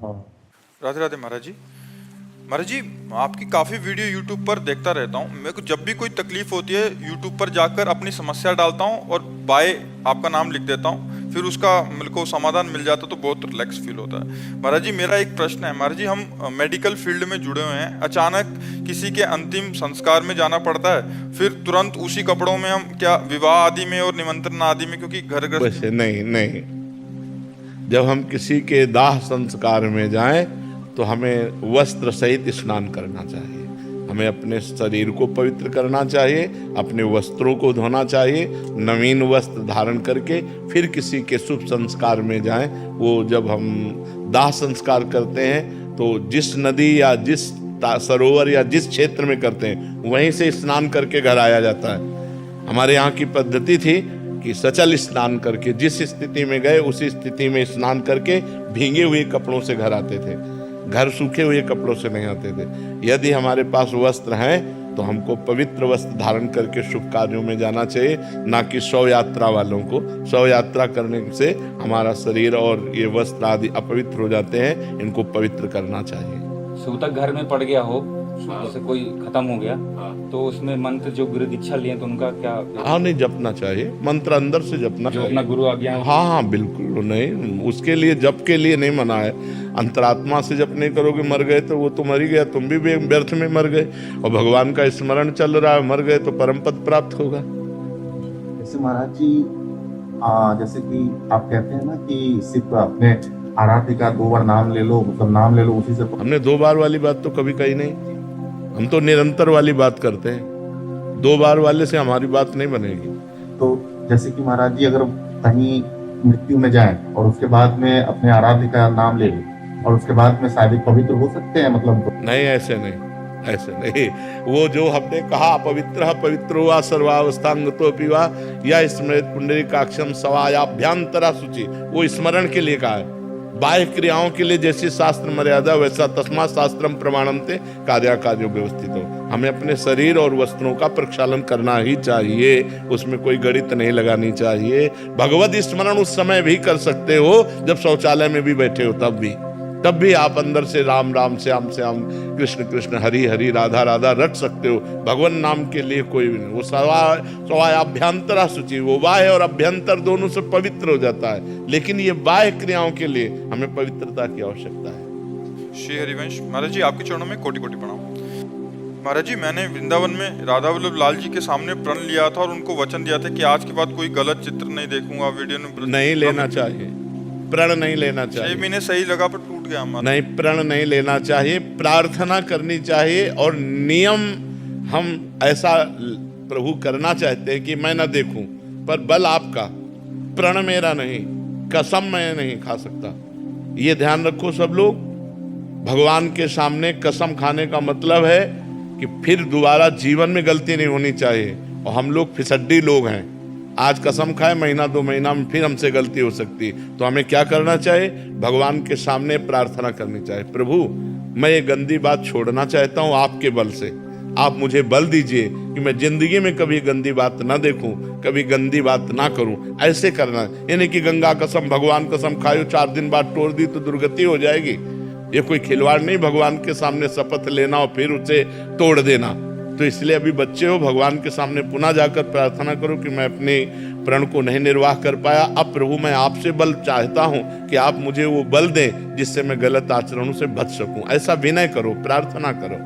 हाँ। राधे राधे महाराज जी। महाराज जी, आपकी काफ़ी वीडियो यूट्यूब पर देखता रहता हूँ। मेरे को जब भी कोई तकलीफ होती है यूट्यूब पर जाकर अपनी समस्या डालता हूँ और बाय आपका नाम लिख देता हूँ, फिर उसका मेरे को समाधान मिल जाता तो बहुत रिलैक्स फील होता है। महाराज जी, मेरा एक प्रश्न है। महाराज जी, हम मेडिकल फील्ड में जुड़े हुए हैं, अचानक किसी के अंतिम संस्कार में जाना पड़ता है, फिर तुरंत उसी कपड़ों में हम क्या विवाह आदि में और निमंत्रण आदि में, क्योंकि घर घर वैसे नहीं नहीं, जब हम किसी के दाह संस्कार में जाएं तो हमें वस्त्र सहित स्नान करना चाहिए। हमें अपने शरीर को पवित्र करना चाहिए, अपने वस्त्रों को धोना चाहिए, नवीन वस्त्र धारण करके फिर किसी के शुभ संस्कार में जाएं। वो जब हम दाह संस्कार करते हैं तो जिस नदी या जिस सरोवर या जिस क्षेत्र में करते हैं वहीं से स्नान करके घर आया जाता है। हमारे यहाँ की पद्धति थी कि सचल स्नान करके जिस स्थिति में गए उसी स्थिति में स्नान करके भींगे हुए कपड़ों से घर आते थे। घर सूखे हुए कपड़ों से नहीं आते थे। यदि हमारे पास वस्त्र हैं तो हमको पवित्र वस्त्र धारण करके शुभ कार्यों में जाना चाहिए, ना कि शव यात्रा वालों को। शव यात्रा करने से हमारा शरीर और ये वस्त्र आदि अपवित्र हो जाते हैं, इनको पवित्र करना चाहिए। सूतक घर में पड़ गया हो, जैसे कोई खत्म हो गया, तो उसमें मंत्र जो गुरु दीक्षा लिए तो उनका क्या? हाँ, नहीं जपना चाहिए, मंत्र अंदर से जपना जो चाहिए। अपना गुरु आज्ञा। हाँ हाँ बिल्कुल नहीं, उसके लिए जप के लिए नहीं मना है। अंतरात्मा से जप नहीं करोगे, मर गए तो वो तो मर ही गया, तुम भी व्यर्थ में मर गए। और भगवान का स्मरण चल रहा है, मर गए तो परम पद प्राप्त होगा। जैसे महाराज जी, जैसे कि आप कहते हैं ना कि सिर्फ अपने आराध्य का 2 बार नाम ले लो, मतलब नाम ले लो उसी से। हमने 2 बार वाली बात तो कभी कही नहीं, हम तो निरंतर वाली बात करते हैं। 2 बार वाले से हमारी बात नहीं बनेगी। तो जैसे कि महाराज जी, अगर कहीं मृत्यु में जाएं और उसके बाद में अपने आराध्य का नाम ले लें और उसके बाद में शायद पवित्र हो सकते हैं, मतलब नहीं, ऐसे नहीं, ऐसे नहीं। वो जो हमने कहा पवित्र पवित्र हुआ सर्वावस्थांग तो पीवा या स्मृत पुंडरीकाक्षम सवायाभ्यंतरा सूचि, वो स्मरण के लिए कहा है। बाह्य क्रियाओं के लिए जैसी शास्त्र मर्यादा वैसा तस्मा शास्त्रम प्रमाणन्ते कार्याकार्यो व्यवस्थित हो। हमें अपने शरीर और वस्त्रों का प्रक्षालन करना ही चाहिए, उसमें कोई गणित नहीं लगानी चाहिए। भगवत स्मरण उस समय भी कर सकते हो जब शौचालय में भी बैठे हो, तब भी आप अंदर से राम राम श्याम श्याम कृष्ण कृष्ण हरि हरि राधा राधा रट सकते हो। भगवान नाम के लिए कोई भी नहीं। वो सवाय अभ्यंतरा सूचि, वो बाह्य और अभ्यंतर दोनों से पवित्र हो जाता है, लेकिन ये बाह्य क्रियाओं के लिए हमें पवित्रता की आवश्यकता है। श्री हरिवंश। महाराज जी, आपके चरणों में कोटि कोटि प्रणाम। महाराज जी, मैंने वृंदावन में राधा वल्लभ लाल जी के सामने प्रण लिया था और उनको वचन दिया था कि आज के बाद कोई गलत चित्र नहीं देखूंगा वीडियो में। नहीं लेना चाहिए, प्रण नहीं लेना चाहिए। 6 महीने सही लगा पर टूट गया हमारा। नहीं, प्रण नहीं लेना चाहिए, प्रार्थना करनी चाहिए। और नियम हम ऐसा प्रभु करना चाहते हैं कि मैं ना देखूं, पर बल आपका, प्रण मेरा नहीं, कसम मैं नहीं खा सकता। ये ध्यान रखो सब लोग। भगवान के सामने कसम खाने का मतलब है कि फिर दोबारा जीवन में गलती नहीं होनी चाहिए। और हम लोग फिसड्डी लोग हैं, आज कसम खाए, महीना 2 महीना में फिर हमसे गलती हो सकती है। तो हमें क्या करना चाहिए? भगवान के सामने प्रार्थना करनी चाहिए, प्रभु मैं ये गंदी बात छोड़ना चाहता हूँ, आपके बल से आप मुझे बल दीजिए कि मैं जिंदगी में कभी गंदी बात ना देखूं, कभी गंदी बात ना करूं। ऐसे करना, यानी कि गंगा कसम भगवान कसम खायो, 4 दिन बाद तोड़ दी तो दुर्गति हो जाएगी। ये कोई खिलवाड़ नहीं, भगवान के सामने शपथ लेना और फिर उसे तोड़ देना। तो इसलिए अभी बच्चे हो, भगवान के सामने पुनः जाकर प्रार्थना करो कि मैं अपने प्रण को नहीं निर्वाह कर पाया, अब प्रभु मैं आपसे बल चाहता हूं कि आप मुझे वो बल दें जिससे मैं गलत आचरणों से बच सकूं। ऐसा विनय करो, प्रार्थना करो।